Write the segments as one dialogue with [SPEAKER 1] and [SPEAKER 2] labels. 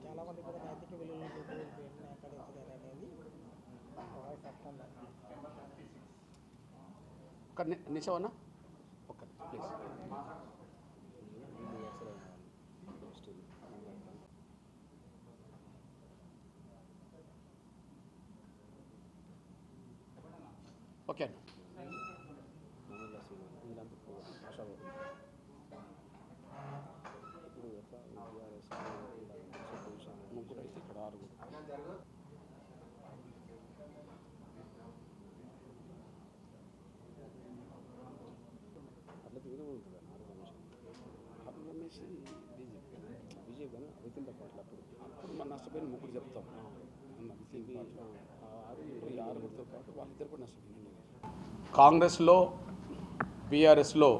[SPEAKER 1] చాలామంది కూడా నైతిక విలువలు కోల్పోయింది ఎక్కడెత్తుగారు అనేది వాయిస్ వస్తుంది.
[SPEAKER 2] ఒక నిమిషం అన్న, ఓకే ప్లీజ్. ఓకే అన్న. ముగ్గురు అయితే ఇక్కడ ఆరుగురు. అట్లా తిరిగి ఉంటుంది అప్పుడు రమేష్ బీజేపీ కానీ వితిన్ ద పార్టీ అప్పుడు మన నష్టపోయిన ముగ్గురు చెప్తాం అన్న వితిన్ పార్టీ ఆరుగురితో పాటు వాళ్ళిద్దరు కూడా నష్టపోయింది. కాంగ్రెస్లో బీఆర్ఎస్లో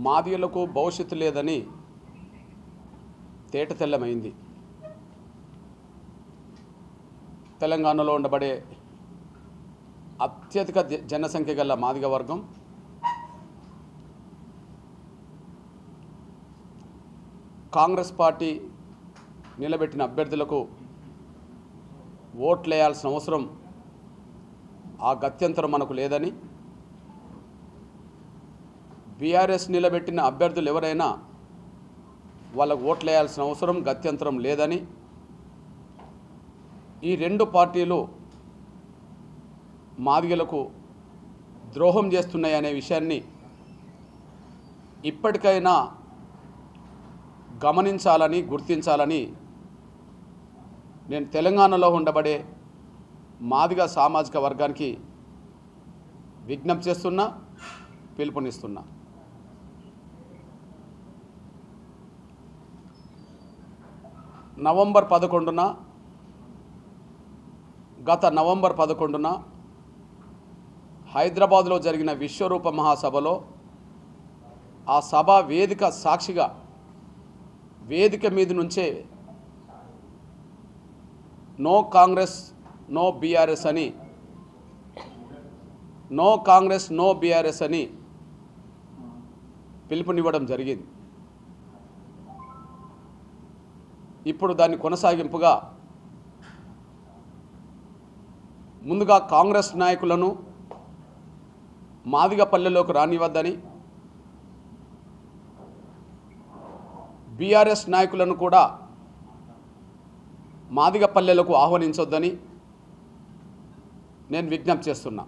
[SPEAKER 2] మాదిగలకు భవిష్యత్తు లేదని తేటతెల్లమైంది. తెలంగాణలో ఉండబడే అత్యధిక జనసంఖ్య గల మాదిగ వర్గం కాంగ్రెస్ పార్టీ నిలబెట్టిన అభ్యర్థులకు ఓట్లేయాల్సిన అవసరం, ఆ గత్యంతరం మనకు లేదని, బీఆర్ఎస్ నిలబెట్టిన అభ్యర్థులు ఎవరైనా వాళ్ళకు ఓట్లేయాల్సిన అవసరం, గత్యంతరం లేదని, ఈ రెండు పార్టీలు మాదిగలకు ద్రోహం చేస్తున్నాయనే విషయాన్ని ఇప్పటికైనా గమనించాలని, గుర్తించాలని నేను తెలంగాణలో ఉండబడే మాదిగ సామాజిక వర్గానికి విజ్ఞప్తి చేస్తున్నా, పిలుపునిస్తున్నా. గత నవంబర్ 11న హైదరాబాద్లో జరిగిన విశ్వరూప మహాసభలో ఆ సభ వేదిక సాక్షిగా వేదిక మీద నుంచే నో కాంగ్రెస్ నో బీఆర్ఎస్ అని, నో కాంగ్రెస్ నో బీఆర్ఎస్ అని పిలుపునివ్వడం జరిగింది. ఇప్పుడు దాన్ని కొనసాగింపుగా ముందుగా కాంగ్రెస్ నాయకులను మాదిగపల్లెలోకి రానివద్దని, బీఆర్ఎస్ నాయకులను కూడా మాదిగపల్లెలకు ఆహ్వానించొద్దని నేను విజ్ఞప్తి చేస్తున్నా.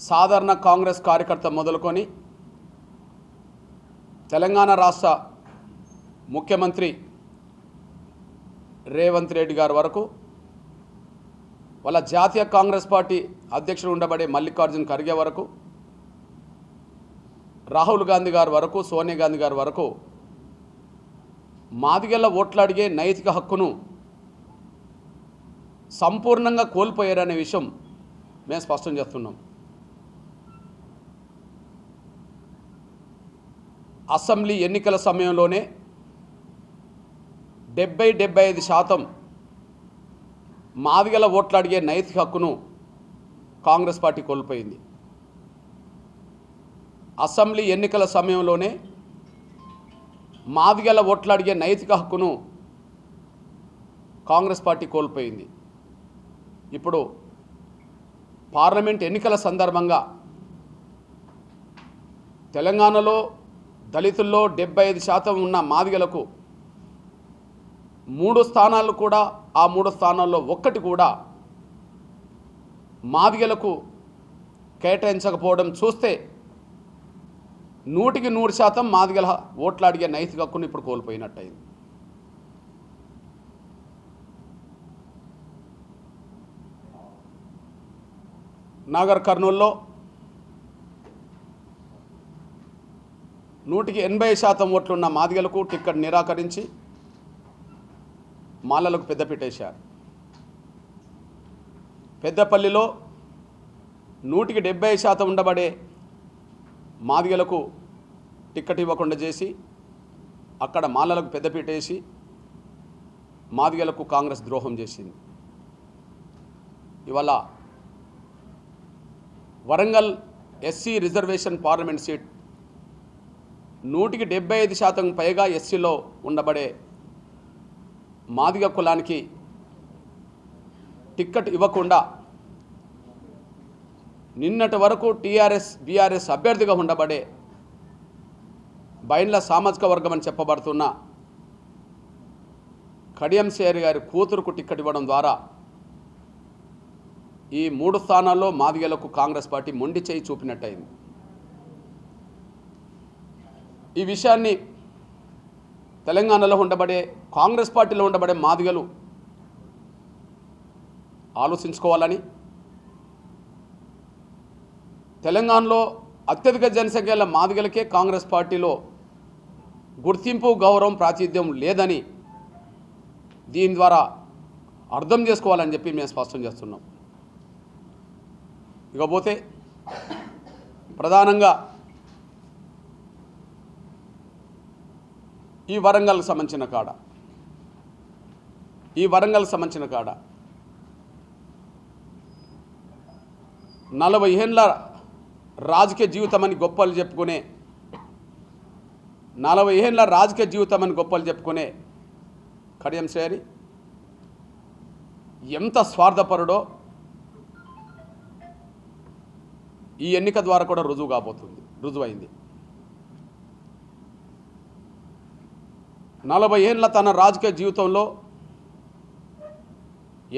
[SPEAKER 2] సాధారణ కాంగ్రెస్ కార్యకర్త మొదలుకొని తెలంగాణ రాష్ట్ర ముఖ్యమంత్రి రేవంత్ రెడ్డి గారి వరకు, వాళ్ళ జాతీయ కాంగ్రెస్ పార్టీ అధ్యక్షుడు ఉండబడే మల్లికార్జున్ ఖర్గే వరకు, రాహుల్ గాంధీ గారి వరకు, సోనియా గాంధీ గారి వరకు మాదిగల ఓట్లాడిగే నైతిక హక్కును సంపూర్ణంగా కోల్పోయారనే విషయం మేము స్పష్టం చేస్తున్నాం. అసెంబ్లీ ఎన్నికల సమయంలోనే 70-75% మాదిగల ఓట్లాడిగే నైతిక హక్కును కాంగ్రెస్ పార్టీ కోల్పోయింది. అసెంబ్లీ ఎన్నికల సమయంలోనే మాదిగల ఓట్లాడిగే నైతిక హక్కును కాంగ్రెస్ పార్టీ కోల్పోయింది. ఇప్పుడు పార్లమెంట్ ఎన్నికల సందర్భంగా తెలంగాణలో దళితుల్లో 75% ఉన్న మాదిగలకు 3 స్థానాలు కూడా, ఆ 3 స్థానాల్లో ఒక్కటి కూడా మాదిగలకు కేటాయించకపోవడం చూస్తే 100% మాదిగల ఓట్లాడిగే నైతిక హక్కును ఇప్పుడు కోల్పోయినట్టయింది. నాగర్ కర్నూల్లో 180% ఓట్లున్న మాదిగలకు టిక్కెట్ నిరాకరించి మాలలకు పెద్దపీటేశారు. పెద్దపల్లిలో 170% ఉండబడే మాదిగలకు టిక్కెట్ ఇవ్వకుండా చేసి అక్కడ మాలలకు పెద్దపీటేసి మాదిగలకు కాంగ్రెస్ ద్రోహం చేసింది. ఇవాళ Warangal
[SPEAKER 3] SC reservation parliament seat 175% పైగా ఎస్సీలో ఉండబడే మాదిగ కులానికి టిక్కెట్ ఇవ్వకుండా నిన్నటి వరకు టీఆర్ఎస్ బీఆర్ఎస్ అభ్యర్థిగా ఉండబడే బైండ్ల సామాజిక వర్గం అని చెప్పబడుతున్న కడియం శ్రేయర్ గారి కూతురుకు టిక్కెట్ ఇవ్వడం ద్వారా ఈ 3 స్థానాల్లో మాదిగలకు కాంగ్రెస్ పార్టీ మొండి చేయి చూపినట్టయింది. ఈ విషయాన్ని తెలంగాణలో ఉండబడే కాంగ్రెస్ పార్టీలో ఉండబడే మాదిగలు ఆలోచించుకోవాలని, తెలంగాణలో అత్యధిక జనసంఖ్య గల మాదిగలకే కాంగ్రెస్ పార్టీలో గుర్తింపు, గౌరవం, ప్రాతినిధ్యం లేదని దీని ద్వారా అర్థం చేసుకోవాలని చెప్పి మేము స్పష్టం చేస్తున్నాం. ఇకపోతే ప్రధానంగా ఈ వరంగల్కి సంబంధించిన కాడ 40 ఏళ్ళ రాజకీయ జీవితమని గొప్పలు చెప్పుకునే కడియం శ్రేయర్ ఎంత స్వార్థపరుడో ఈ ఎన్నిక ద్వారా కూడా రుజువైంది. 40 ఏళ్ళ తన రాజకీయ జీవితంలో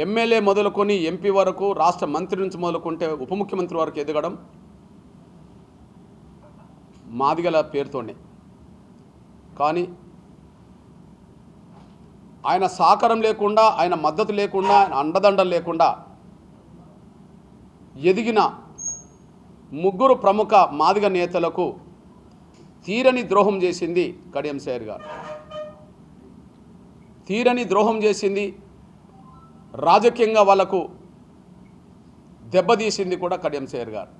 [SPEAKER 3] ఎమ్మెల్యే మొదలుకొని ఎంపీ వరకు, రాష్ట్ర మంత్రి నుంచి మొదలుకుంటే ఉప ముఖ్యమంత్రి వరకు ఎదగడం మాదిగల పేరుతోనే. కానీ ఆయన సహకారం లేకుండా, ఆయన మద్దతు లేకుండా, ఆయన అండదండలు లేకుండా ఎదిగిన 3 ప్రముఖ మాదిగ నేతలకు తీరని ద్రోహం చేసింది కడియం శ్రేయర్ గారు. తీరని ద్రోహం చేసింది, రాజకీయంగా వాళ్లకు దెబ్బతీసింది కూడా కడియం శ్రేయర్ గారు.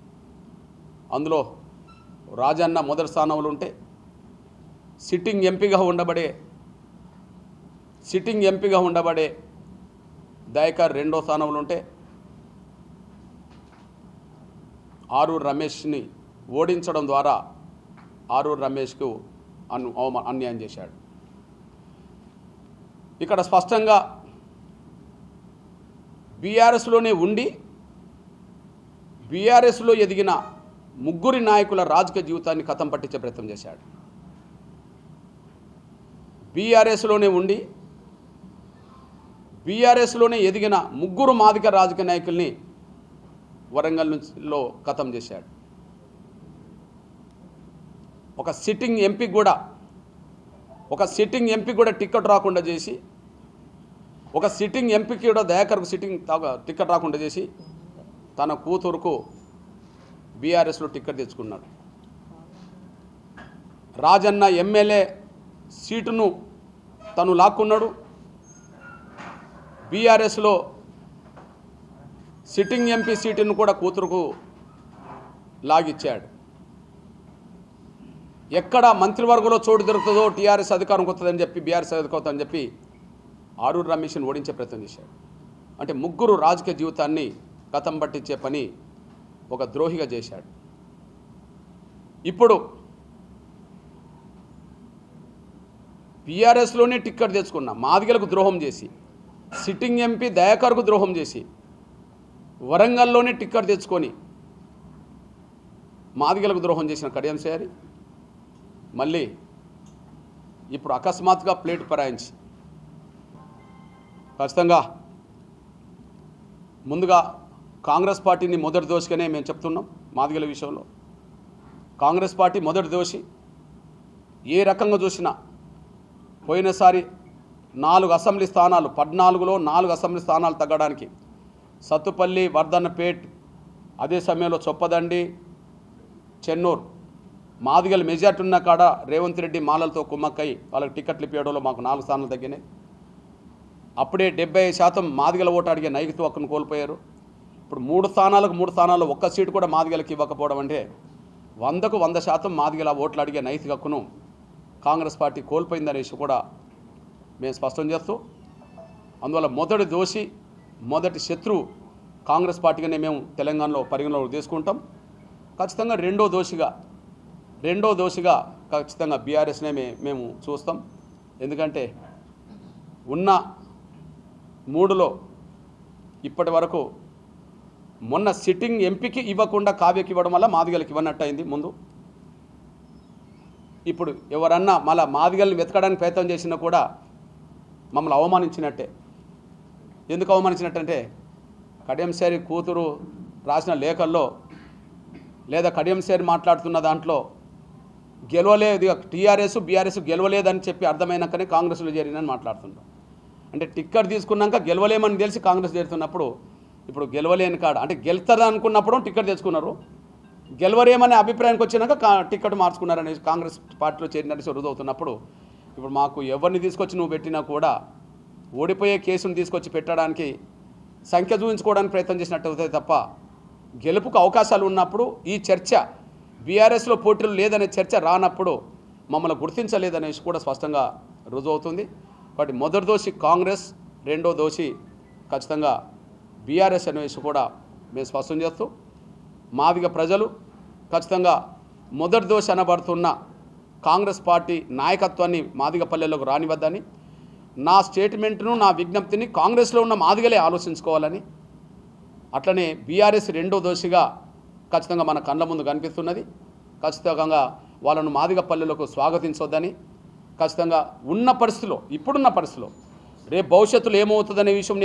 [SPEAKER 3] అందులో రాజన్న మొదటి స్థానంలో ఉంటే, సిట్టింగ్ ఎంపీగా ఉండబడే దయాకర్ రెండో స్థానంలో ఉంటే, ఆరూరు రమేష్ని ఓడించడం ద్వారా ఆరూరు రమేష్కు అన్యాయం చేశాడు. ఇక్కడ స్పష్టంగా బీఆర్ఎస్లోనే ఉండి బీఆర్ఎస్లో ఎదిగిన 3 నాయకుల రాజకీయ జీవితాన్ని కథం పట్టించే ప్రయత్నం చేశాడు. బీఆర్ఎస్లోనే ఎదిగిన 3 మాదిగ రాజకీయ నాయకుల్ని వరంగల్ నుంచిలో కథం చేశాడు. ఒక సిట్టింగ్ ఎంపీ కూడా టికెట్ రాకుండా చేసి, ఒక సిట్టింగ్ ఎంపీకి కూడా దయాకర్కు టికెట్ రాకుండా చేసి తన కూతురుకు బీఆర్ఎస్లో టికెట్ తెచ్చుకున్నాడు. రాజన్న ఎమ్మెల్యే సీటును తను లాక్కున్నాడు. బీఆర్ఎస్లో సిట్టింగ్ ఎంపీ సీటును కూడా కూతురుకు లాగిచ్చాడు. ఎక్కడ మంత్రివర్గంలో చోటు దొరుకుతుందో టీఆర్ఎస్ అధికారం వస్తుందని చెప్పి, బీఆర్ఎస్ అధికారం వస్తుందని చెప్పి ఆరూరు రమేష్ని ఓడించే ప్రయత్నం చేశాడు. అంటే 3 రాజకీయ జీవితాన్ని కథం పట్టించే పని ఒక ద్రోహిగా చేశాడు. ఇప్పుడు బీఆర్ఎస్లోనే టిక్కెట్ తెచ్చుకున్న మాదిగలకు ద్రోహం చేసి, సిట్టింగ్ ఎంపీ దయాకర్కు ద్రోహం చేసి, వరంగల్లోనే టిక్కెట్ తెచ్చుకొని మాదిగలకు ద్రోహం చేసిన కడియం శ్రేయర్ మళ్ళీ ఇప్పుడు అకస్మాత్తుగా ప్లేట్ పరాయించి, ఖచ్చితంగా ముందుగా కాంగ్రెస్ పార్టీని మొదటి దోషిగానే మేము చెప్తున్నాం. మాదిగల విషయంలో కాంగ్రెస్ పార్టీ మొదటి దోషి. ఏ రకంగా చూసినా పోయినసారి 4 అసెంబ్లీ స్థానాలు, 14లో 4 అసెంబ్లీ స్థానాలు తగ్గడానికి సత్తుపల్లి, వర్ధన్నపేట్, అదే సమయంలో చొప్పదండి, చెన్నూరు మాదిగల మెజార్టీ ఉన్న కాడ రేవంత్ రెడ్డి మాలలతో కుమ్మక్కై వాళ్ళకి టికెట్లు ఇప్పించడంలో మాకు 4 స్థానాలు తగ్గినాయి. అప్పుడే 70% మాదిగల ఓటు అడిగే నైతిక హక్కును కోల్పోయారు. ఇప్పుడు 3 స్థానాల్లో 1 సీటు కూడా మాదిగలకి ఇవ్వకపోవడం అంటే 100కు 100% మాదిగల ఓట్లు అడిగే నైతిక హక్కును కాంగ్రెస్ పార్టీ కోల్పోయిందనే విషయం కూడా మేము స్పష్టం చేస్తూ, అందువల్ల మొదటి దోషి, మొదటి శత్రువు కాంగ్రెస్ పార్టీగానే మేము తెలంగాణలో పరిగణలోకి తీసుకుంటాం. ఖచ్చితంగా రెండో దోషిగా ఖచ్చితంగా బీఆర్ఎస్నే మేము చూస్తాం. ఎందుకంటే ఉన్న 3లో ఇప్పటి వరకు మొన్న సిట్టింగ్ ఎంపీకి ఇవ్వకుండా కావ్యకి ఇవ్వడం వల్ల మాదిగలకు ఇవ్వనట్టు అయింది ముందు. ఇప్పుడు ఎవరన్నా మళ్ళీ మాదిగల్ని వెతకడానికి ప్రయత్నం చేసినా కూడా మమ్మల్ని అవమానించినట్టే. ఎందుకు అవమానించినట్టంటే కడియం శ్రీ కూతురు రాసిన లేఖల్లో లేదా కడియం శ్రీ మాట్లాడుతున్న దాంట్లో గెలవలేదు, టీఆర్ఎస్ బీఆర్ఎస్ గెలవలేదని చెప్పి అర్థమైనాకనే కాంగ్రెస్లో చేరినని మాట్లాడుతుంటాం. అంటే టిక్కెట్ తీసుకున్నాక గెలవలేమని తెలిసి కాంగ్రెస్ చేరుతున్నప్పుడు ఇప్పుడు గెలవలేని కాడ అంటే గెలుస్తుంది అనుకున్నప్పుడు టిక్కెట్ తెచ్చుకున్నారు, గెలవరేమనే అభిప్రాయానికి వచ్చినాక టిక్కెట్ మార్చుకున్నారని కాంగ్రెస్ పార్టీలో చేరినట్టు రుజువుతున్నప్పుడు ఇప్పుడు మాకు ఎవరిని తీసుకొచ్చి నువ్వు పెట్టినా కూడా ఓడిపోయే కేసును తీసుకొచ్చి పెట్టడానికి సంఖ్య చూపించుకోవడానికి ప్రయత్నం చేసినట్టు అవుతుంది తప్ప గెలుపుకు అవకాశాలు ఉన్నప్పుడు ఈ చర్చ బీఆర్ఎస్లో పోటీలు లేదనే చర్చ రానప్పుడు మమ్మల్ని గుర్తించలేదనేసి కూడా స్పష్టంగా రుజువుతుంది. కాబట్టి మొదటి దోషి కాంగ్రెస్, రెండో దోషి ఖచ్చితంగా బీఆర్ఎస్ అనేసి కూడా మేము స్పష్టం చేస్తూ మాదిగ ప్రజలు ఖచ్చితంగా మొదటి దోషి అనబడుతున్న కాంగ్రెస్ పార్టీ నాయకత్వాన్ని మాదిగ పల్లెల్లోకి రానివద్దని, నా స్టేట్మెంట్ను నా విజ్ఞప్తిని కాంగ్రెస్లో ఉన్న మాదిగలే ఆలోచించుకోవాలని, అట్లనే బీఆర్ఎస్ రెండో దోషిగా ఖచ్చితంగా మన కళ్ళ ముందు కనిపిస్తున్నది. ఖచ్చితంగా వాళ్ళను మాదిగ పల్లెలకు స్వాగతించొద్దని, ఖచ్చితంగా ఉన్న పరిస్థితిలో ఇప్పుడున్న పరిస్థితిలో రేపు భవిష్యత్తులో ఏమవుతుందనే విషయం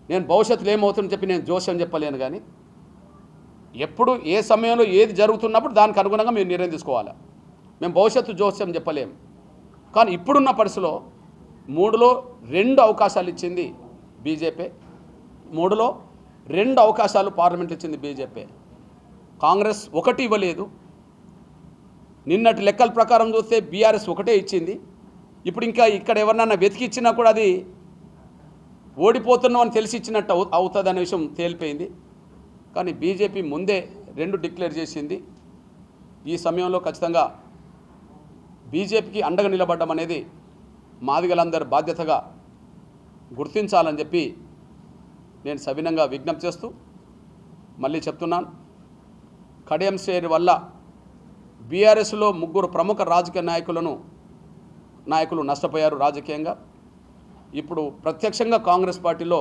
[SPEAKER 3] నేను భవిష్యత్తులో ఏమవుతుందని చెప్పి నేను జోస్యం చెప్పలేను. కానీ ఎప్పుడు ఏ సమయంలో ఏది జరుగుతున్నప్పుడు దానికి అనుగుణంగా మేము నిర్ణయం తీసుకోవాలి. మేము భవిష్యత్తు జోస్యం చెప్పలేము. కానీ ఇప్పుడున్న పరిస్థితిలో 3లో 2 అవకాశాలు ఇచ్చింది బీజేపీ, 3లో 2 అవకాశాలు పార్లమెంట్ ఇచ్చింది బీజేపీ. కాంగ్రెస్ 1 ఇవ్వలేదు. నిన్నటి లెక్కల ప్రకారం చూస్తే బీఆర్ఎస్ 1 ఇచ్చింది. ఇప్పుడు ఇంకా ఇక్కడ ఎవరినన్నా వెతికి ఇచ్చినా కూడా అది ఓడిపోతున్నాం అని తెలిసి ఇచ్చినట్టు అవుతుంది అనే విషయం తేలిపోయింది. కానీ బీజేపీ ముందే 2 డిక్లేర్ చేసింది. ఈ సమయంలో ఖచ్చితంగా బీజేపీకి అండగా నిలబడడం అనేది మాదిగలందరి బాధ్యతగా గుర్తించాలని చెప్పి నేను సవినంగా విజ్ఞప్తి చేస్తూ మళ్ళీ చెప్తున్నాను, కడియం శ్రీ వల్ల బీఆర్ఎస్లో 3 ప్రముఖ రాజకీయ నాయకులు నష్టపోయారు రాజకీయంగా. ఇప్పుడు ప్రత్యక్షంగా కాంగ్రెస్ పార్టీలో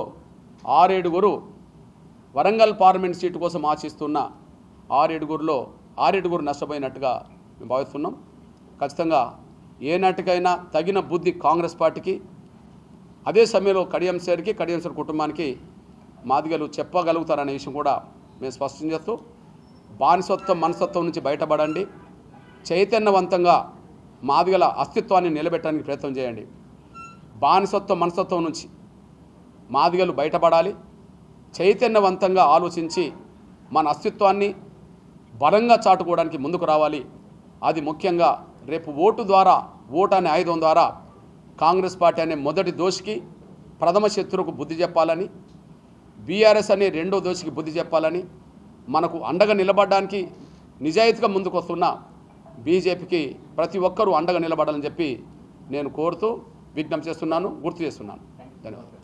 [SPEAKER 3] 6 వరంగల్ పార్లమెంట్ సీటు కోసం ఆశిస్తున్న 6 నష్టపోయినట్టుగా మేము భావిస్తున్నాం. ఖచ్చితంగా ఏనాటికైనా తగిన బుద్ధి కాంగ్రెస్ పార్టీకి, అదే సమయంలో కడియం శ్రీ కుటుంబానికి మాదిగలు చెప్పగలుగుతారనే విషయం కూడా మేము స్పష్టం చేస్తూ, బానిసత్వం మనస్తత్వం నుంచి బయటపడండి, చైతన్యవంతంగా మాదిగల అస్తిత్వాన్ని నిలబెట్టడానికి ప్రయత్నం చేయండి. బానిసత్వం మనస్తత్వం నుంచి మాదిగలు బయటపడాలి, చైతన్యవంతంగా ఆలోచించి మన అస్తిత్వాన్ని బలంగా చాటుకోవడానికి ముందుకు రావాలి. అది ముఖ్యంగా రేపు ఓటు అనే ఆయుధం ద్వారా కాంగ్రెస్ పార్టీ అనే మొదటి దోషికి, ప్రథమ శత్రువుకు బుద్ధి చెప్పాలని, బీఆర్ఎస్ అనే రెండో దోషికి బుద్ధి చెప్పాలని, మనకు అండగా నిలబడడానికి నిజాయితీగా ముందుకు వస్తున్న బీజేపీకి ప్రతి ఒక్కరూ అండగా నిలబడాలని చెప్పి నేను కోరుతూ విజ్ఞప్తి చేస్తున్నాను, గుర్తు చేస్తున్నాను. ధన్యవాదాలు.